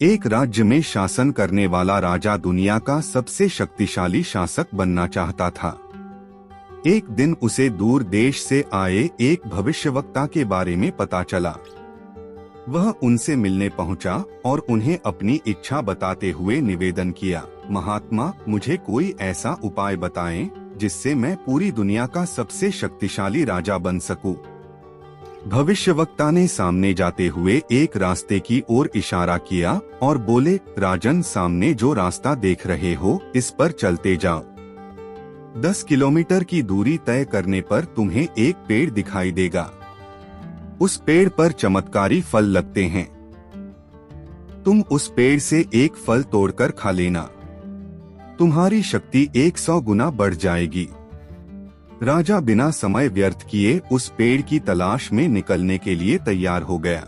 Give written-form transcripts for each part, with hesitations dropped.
एक राज्य में शासन करने वाला राजा दुनिया का सबसे शक्तिशाली शासक बनना चाहता था। एक दिन उसे दूर देश से आए एक भविष्यवक्ता के बारे में पता चला। वह उनसे मिलने पहुंचा और उन्हें अपनी इच्छा बताते हुए निवेदन किया, महात्मा, मुझे कोई ऐसा उपाय बताएं जिससे मैं पूरी दुनिया का सबसे शक्तिशाली राजा बन सकूं। भविष्यवक्ता ने सामने जाते हुए एक रास्ते की ओर इशारा किया और बोले, राजन, सामने जो रास्ता देख रहे हो इस पर चलते जाओ। 10 किलोमीटर की दूरी तय करने पर तुम्हें एक पेड़ दिखाई देगा। उस पेड़ पर चमत्कारी फल लगते हैं। तुम उस पेड़ से एक फल तोड़कर खा लेना, तुम्हारी शक्ति 100 गुना बढ़ जाएगी। राजा बिना समय व्यर्थ किए उस पेड़ की तलाश में निकलने के लिए तैयार हो गया।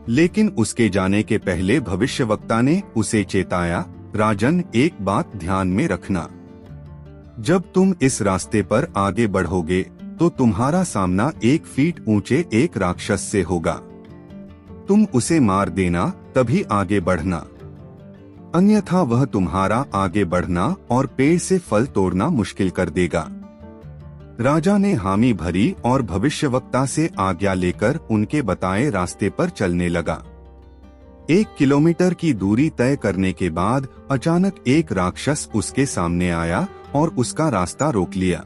लेकिन उसके जाने के पहले भविष्यवक्ता ने उसे चेताया, राजन, एक बात ध्यान में रखना, जब तुम इस रास्ते पर आगे बढ़ोगे तो तुम्हारा सामना 1 फीट ऊंचे एक राक्षस से होगा। तुम उसे मार देना, तभी आगे बढ़ना, अन्यथा वह तुम्हारा आगे बढ़ना और पेड़ से फल तोड़ना मुश्किल कर देगा। राजा ने हामी भरी और भविष्यवक्ता से आज्ञा लेकर उनके बताए रास्ते पर चलने लगा। 1 किलोमीटर की दूरी तय करने के बाद अचानक एक राक्षस उसके सामने आया और उसका रास्ता रोक लिया।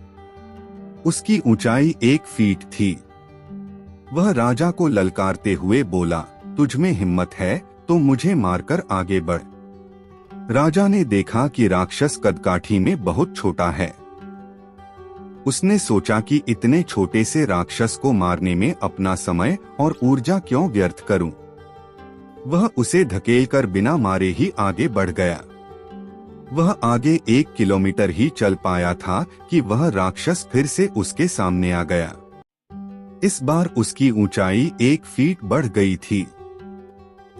उसकी ऊंचाई 1 फीट थी। वह राजा को ललकारते हुए बोला, तुझमें हिम्मत है तो मुझे मारकर आगे बढ़। राजा ने देखा कि राक्षस कदकाठी में बहुत छोटा है। उसने सोचा कि इतने छोटे से राक्षस को मारने में अपना समय और ऊर्जा क्यों व्यर्थ करूं। वह उसे धकेलकर बिना मारे ही आगे बढ़ गया। वह आगे 1 किलोमीटर ही चल पाया था कि वह राक्षस फिर से उसके सामने आ गया। इस बार उसकी ऊंचाई 1 फीट बढ़ गई थी।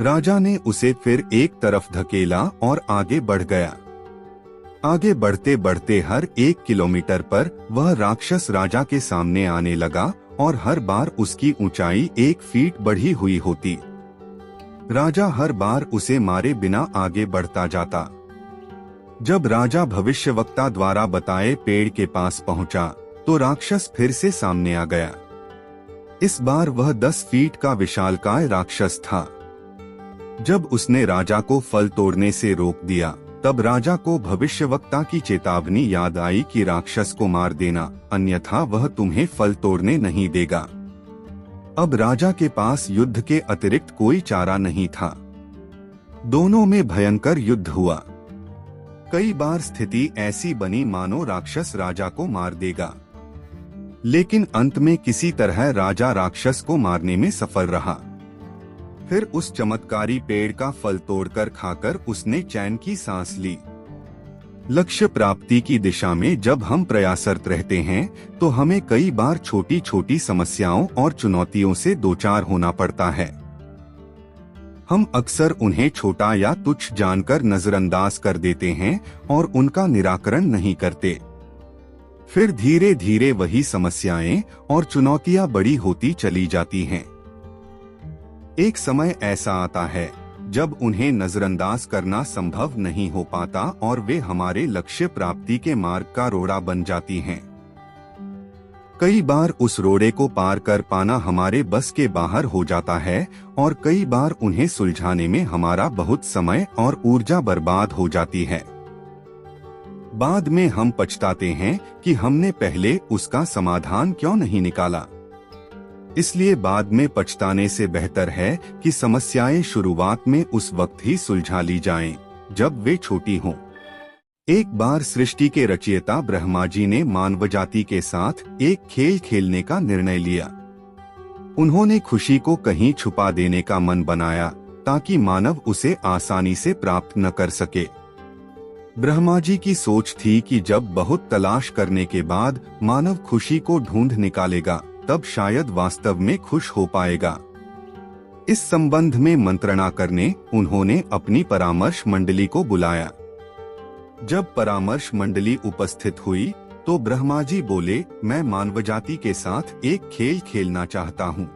राजा ने उसे फिर एक तरफ धकेला और आगे बढ़ गया। आगे बढ़ते बढ़ते हर 1 किलोमीटर पर वह राक्षस राजा के सामने आने लगा और हर बार उसकी ऊंचाई 1 फीट बढ़ी हुई होती। राजा हर बार उसे मारे बिना आगे बढ़ता जाता। जब राजा भविष्यवक्ता द्वारा बताए पेड़ के पास पहुंचा तो राक्षस फिर से सामने आ गया। इस बार वह 10 फीट का विशालकाय राक्षस था। जब उसने राजा को फल तोड़ने से रोक दिया, तब राजा को भविष्यवक्ता की चेतावनी याद आई कि राक्षस को मार देना, अन्यथा वह तुम्हें फल तोड़ने नहीं देगा। अब राजा के पास युद्ध के अतिरिक्त कोई चारा नहीं था। दोनों में भयंकर युद्ध हुआ। कई बार स्थिति ऐसी बनी मानो राक्षस राजा को मार देगा, लेकिन अंत में किसी तरह राजा राक्षस को मारने में सफल रहा। फिर उस चमत्कारी पेड़ का फल तोड़कर खाकर उसने चैन की सांस ली। लक्ष्य प्राप्ति की दिशा में जब हम प्रयासरत रहते हैं तो हमें कई बार छोटी छोटी समस्याओं और चुनौतियों से दो चार होना पड़ता है। हम अक्सर उन्हें छोटा या तुच्छ जानकर नजरअंदाज कर देते हैं और उनका निराकरण नहीं करते। फिर धीरे धीरे वही समस्याएं और चुनौतियां बड़ी होती चली जाती हैं। एक समय ऐसा आता है जब उन्हें नजरअंदाज करना संभव नहीं हो पाता और वे हमारे लक्ष्य प्राप्ति के मार्ग का रोड़ा बन जाती हैं। कई बार उस रोड़े को पार कर पाना हमारे बस के बाहर हो जाता है और कई बार उन्हें सुलझाने में हमारा बहुत समय और ऊर्जा बर्बाद हो जाती है। बाद में हम पछताते हैं कि हमने पहले उसका समाधान क्यों नहीं निकाला। इसलिए बाद में पछताने से बेहतर है कि समस्याएं शुरुआत में उस वक्त ही सुलझा ली जाएं, जब वे छोटी हों। एक बार सृष्टि के रचयिता ब्रह्मा जी ने मानवजाति के साथ एक खेल खेलने का निर्णय लिया। उन्होंने खुशी को कहीं छुपा देने का मन बनाया ताकि मानव उसे आसानी से प्राप्त न कर सके। ब्रह्मा जी की सोच थी कि जब बहुत तलाश करने के बाद मानव खुशी को ढूंढ निकालेगा, तब शायद वास्तव में खुश हो पाएगा। इस संबंध में मंत्रणा करने उन्होंने अपनी परामर्श मंडली को बुलाया। जब परामर्श मंडली उपस्थित हुई तो ब्रह्मा जी बोले, मैं मानवजाति के साथ एक खेल खेलना चाहता हूँ।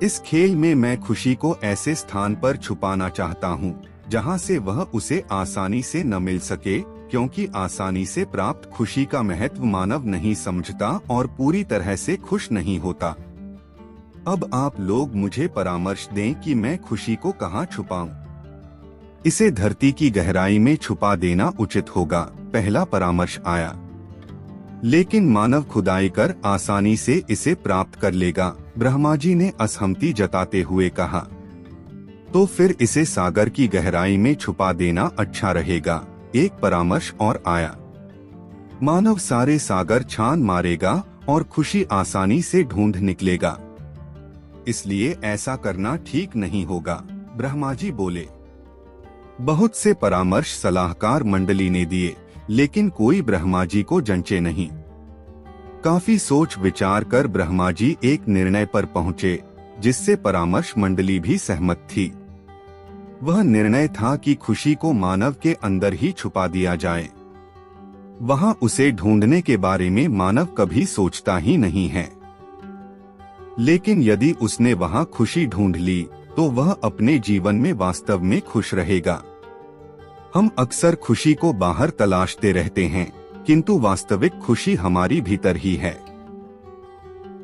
इस खेल में मैं खुशी को ऐसे स्थान पर छुपाना चाहता हूँ जहाँ से वह उसे आसानी से न मिल सके, क्योंकि आसानी से प्राप्त खुशी का महत्व मानव नहीं समझता और पूरी तरह से खुश नहीं होता। अब आप लोग मुझे परामर्श दें कि मैं खुशी को कहाँ छुपाऊं। इसे धरती की गहराई में छुपा देना उचित होगा, पहला परामर्श आया। लेकिन मानव खुदाई कर आसानी से इसे प्राप्त कर लेगा, ब्रह्मा जी ने असहमति जताते हुए कहा। तो फिर इसे सागर की गहराई में छुपा देना अच्छा रहेगा, एक परामर्श और आया। मानव सारे सागर छान मारेगा और खुशी आसानी से ढूंढ निकलेगा, इसलिए ऐसा करना ठीक नहीं होगा, ब्रह्मा जी बोले। बहुत से परामर्श सलाहकार मंडली ने दिए, लेकिन कोई ब्रह्मा जी को जंचे नहीं। काफी सोच विचार कर ब्रह्मा जी एक निर्णय पर पहुंचे, जिससे परामर्श मंडली भी सहमत थी। वह निर्णय था कि खुशी को मानव के अंदर ही छुपा दिया जाए। वहां उसे ढूंढने के बारे में मानव कभी सोचता ही नहीं है। लेकिन यदि उसने वहां खुशी ढूंढ ली तो वह अपने जीवन में वास्तव में खुश रहेगा। हम अक्सर खुशी को बाहर तलाशते रहते हैं, किंतु वास्तविक खुशी हमारी भीतर ही है।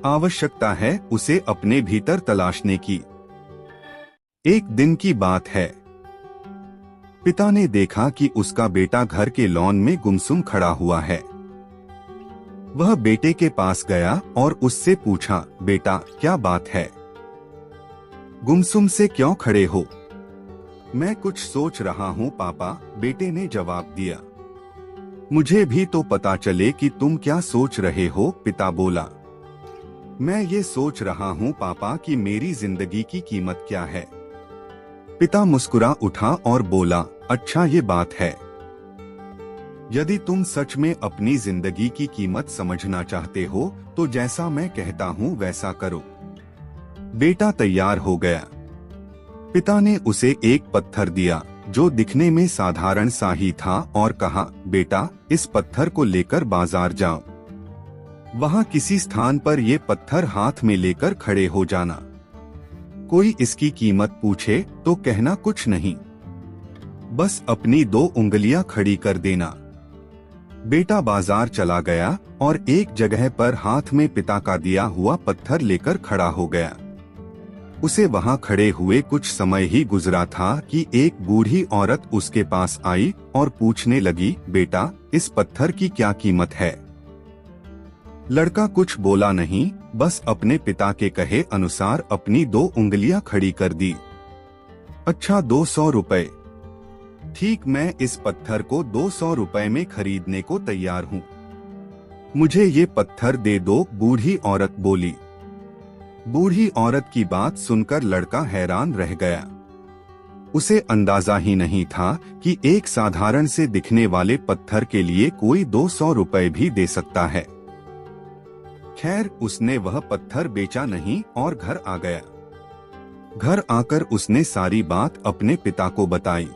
आवश्यकता है उसे अपने भीतर तलाशने की। एक दिन की बात है। पिता ने देखा कि उसका बेटा घर के लॉन में गुमसुम खड़ा हुआ है। वह बेटे के पास गया और उससे पूछा, बेटा क्या बात है? गुमसुम से क्यों खड़े हो? मैं कुछ सोच रहा हूँ पापा, बेटे ने जवाब दिया। मुझे भी तो पता चले कि तुम क्या सोच रहे हो, पिता बोला। मैं ये सोच रहा हूँ पापा कि मेरी जिंदगी की कीमत क्या है। पिता मुस्कुरा उठा और बोला, अच्छा ये बात है। यदि तुम सच में अपनी जिंदगी की कीमत समझना चाहते हो तो जैसा मैं कहता हूँ वैसा करो। बेटा तैयार हो गया। पिता ने उसे एक पत्थर दिया जो दिखने में साधारण सा ही था और कहा, बेटा इस पत्थर को लेकर बाजार जाओ। वहां किसी स्थान पर ये पत्थर हाथ में लेकर खड़े हो जाना। कोई इसकी कीमत पूछे तो कहना कुछ नहीं, बस अपनी 2 उंगलियां खड़ी कर देना। बेटा बाजार चला गया और एक जगह पर हाथ में पिता का दिया हुआ पत्थर लेकर खड़ा हो गया। उसे वहां खड़े हुए कुछ समय ही गुजरा था कि एक बूढ़ी औरत उसके पास आई और पूछने लगी, बेटा इस पत्थर की क्या कीमत है? लड़का कुछ बोला नहीं, बस अपने पिता के कहे अनुसार अपनी 2 उंगलियां खड़ी कर दी। अच्छा 200 रुपए। ठीक, मैं इस पत्थर को 200 रुपए में खरीदने को तैयार हूँ। मुझे ये पत्थर दे दो, बूढ़ी औरत बोली। बूढ़ी औरत की बात सुनकर लड़का हैरान रह गया। उसे अंदाजा ही नहीं था कि एक साधारण से दिखने वाले पत्थर के लिए कोई 200 रुपए भी दे सकता है। खैर, उसने वह पत्थर बेचा नहीं और घर आ गया। घर आकर उसने सारी बात अपने पिता को बताई।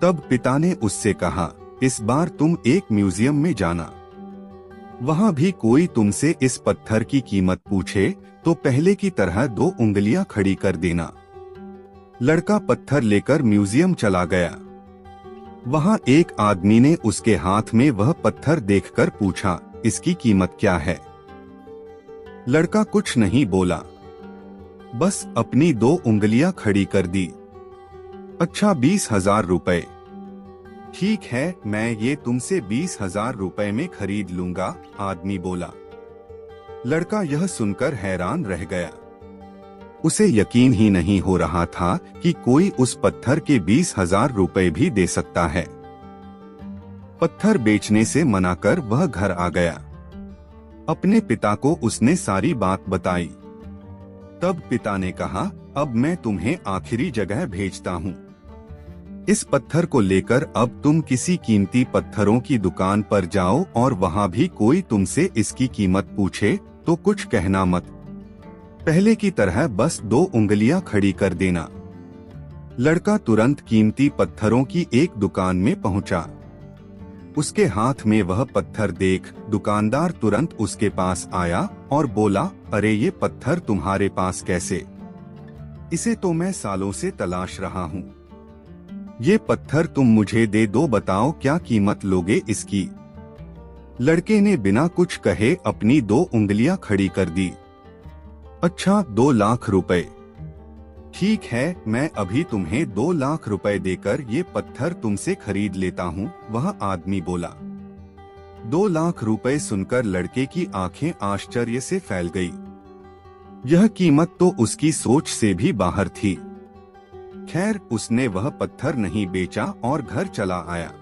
तब पिता ने उससे कहा, इस बार तुम एक म्यूजियम में जाना। वहां भी कोई तुमसे इस पत्थर की कीमत पूछे तो पहले की तरह 2 उंगलियां खड़ी कर देना। लड़का पत्थर लेकर म्यूजियम चला गया। वहां एक आदमी ने उसके हाथ में वह पत्थर देखकर पूछा, इसकी कीमत क्या है? लड़का कुछ नहीं बोला, बस अपनी 2 उंगलियां खड़ी कर दी। अच्छा 20,000 रुपए। ठीक है, मैं ये तुमसे 20,000 रुपए में खरीद लूंगा, आदमी बोला। लड़का यह सुनकर हैरान रह गया। उसे यकीन ही नहीं हो रहा था कि कोई उस पत्थर के 20,000 रुपए भी दे सकता है। पत्थर बेचने से मना कर वह घर आ गया। अपने पिता को उसने सारी बात बताई। तब पिता ने कहा, अब मैं तुम्हें आखिरी जगह भेजता हूँ। इस पत्थर को लेकर अब तुम किसी कीमती पत्थरों की दुकान पर जाओ और वहां भी कोई तुमसे इसकी कीमत पूछे तो कुछ कहना मत। पहले की तरह बस 2 उंगलियां खड़ी कर देना। लड़का तुरंत कीमती पत्थरों की एक दुकान में पहुंचा। उसके हाथ में वह पत्थर देख दुकानदार तुरंत उसके पास आया और बोला, अरे ये पत्थर तुम्हारे पास कैसे? इसे तो मैं सालों से तलाश रहा हूँ। ये पत्थर तुम मुझे दे दो, बताओ क्या कीमत लोगे इसकी। लड़के ने बिना कुछ कहे अपनी 2 उंगलियां खड़ी कर दी। अच्छा, 2 लाख रुपए। ठीक है, मैं अभी तुम्हें 2 लाख रुपए देकर ये पत्थर तुमसे खरीद लेता हूँ, वह आदमी बोला। 2 लाख रुपए सुनकर लड़के की आंखें आश्चर्य से फैल गई। यह कीमत तो उसकी सोच से भी बाहर थी। खैर, उसने वह पत्थर नहीं बेचा और घर चला आया।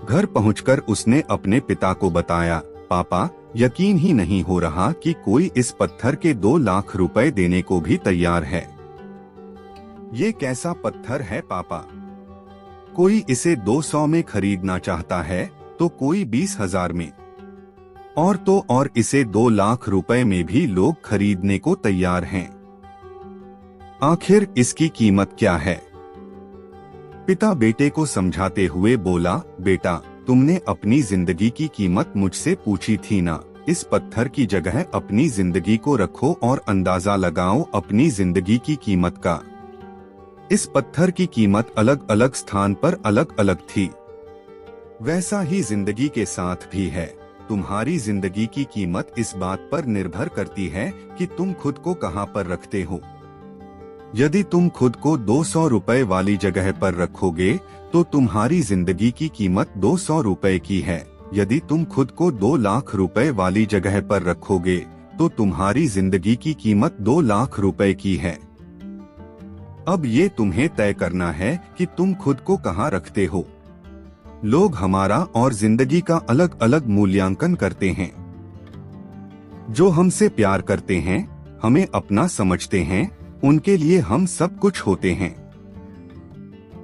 घर पहुंचकर उसने अपने पिता को बताया, पापा, यकीन ही नहीं हो रहा कि कोई इस पत्थर के 2 लाख रुपए देने को भी तैयार है। ये कैसा पत्थर है पापा? कोई इसे 200 में खरीदना चाहता है तो कोई 20,000 में, और तो और इसे 2 लाख रुपए में भी लोग खरीदने को तैयार हैं। आखिर इसकी कीमत क्या है? पिता बेटे को समझाते हुए बोला, बेटा, तुमने अपनी जिंदगी की कीमत मुझसे पूछी थी ना। इस पत्थर की जगह अपनी जिंदगी को रखो और अंदाजा लगाओ अपनी जिंदगी की कीमत का। इस पत्थर की कीमत अलग अलग स्थान पर अलग अलग थी। वैसा ही जिंदगी के साथ भी है। तुम्हारी जिंदगी की कीमत इस बात पर निर्भर करती है कि तुम खुद को कहां पर रखते हो। यदि तुम खुद को 200 रुपए वाली जगह पर रखोगे तो तुम्हारी जिंदगी की कीमत 200 रुपए की है। यदि तुम खुद को 2 लाख रुपए वाली जगह पर रखोगे तो तुम्हारी जिंदगी की कीमत 2 लाख रुपए की है। अब ये तुम्हें तय करना है कि तुम खुद को कहां रखते हो। लोग हमारा और जिंदगी का अलग अलग मूल्यांकन करते हैं। जो हमसे प्यार करते हैं, हमें अपना समझते हैं, उनके लिए हम सब कुछ होते हैं।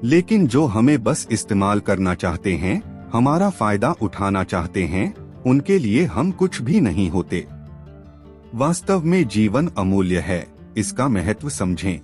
लेकिन जो हमें बस इस्तेमाल करना चाहते हैं, हमारा फायदा उठाना चाहते हैं, उनके लिए हम कुछ भी नहीं होते। वास्तव में जीवन अमूल्य है, इसका महत्व समझें।